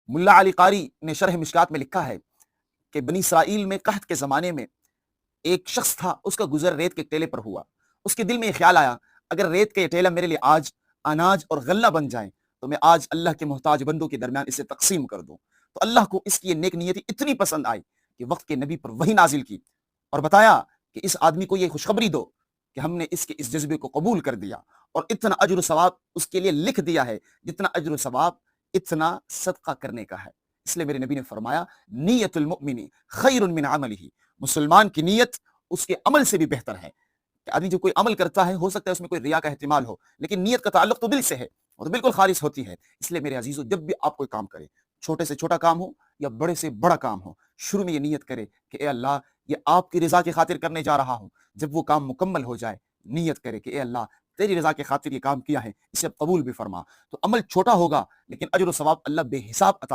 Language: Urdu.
ملا علی قاری نے شرح مشکات میں لکھا ہے کہ بنی اسرائیل میں قحط کے زمانے میں ایک شخص تھا، اس کا گزر ریت کے ٹیلے پر ہوا۔ اس کے دل میں یہ خیال آیا، اگر ریت کا یہ ٹیلا میرے لیے آج اناج اور غلہ بن جائے تو میں آج اللہ کے محتاج بندوں کے درمیان اسے تقسیم کر دوں۔ تو اللہ کو اس کی یہ نیک نیتی اتنی پسند آئی کہ وقت کے نبی پر وحی نازل کی اور بتایا کہ اس آدمی کو یہ خوشخبری دو کہ ہم نے اس کے اس جذبے کو قبول کر دیا اور اتنا اجر و ثواب اس کے لیے لکھ دیا ہے جتنا اجر و ثواب اتنا صدقہ کرنے کا ہے۔ اس لیے میرے نبی نے فرمایا، نیت المؤمن خیر من عملہ، مسلمان کی نیت اس کے عمل سے بھی بہتر ہے۔ کہ آدمی جو کوئی عمل کرتا ہے، ہو سکتا ہے اس میں کوئی ریا کا احتمال ہو، لیکن نیت کا تعلق تو دل سے ہے اور تو بالکل خالص ہوتی ہے۔ اس لیے میرے عزیزو، جب بھی آپ کوئی کام کریں، چھوٹے سے چھوٹا کام ہو یا بڑے سے بڑا کام ہو، شروع میں یہ نیت کرے کہ اے اللہ، یہ آپ کی رضا کی خاطر کرنے جا رہا ہوں۔ جب وہ کام مکمل ہو جائے، نیت کرے کہ اے اللہ، تیری رضا کی خاطر یہ کام کیا ہے، اسے قبول بھی فرما۔ تو عمل چھوٹا ہوگا لیکن اجر و ثواب اللہ بے حساب عطا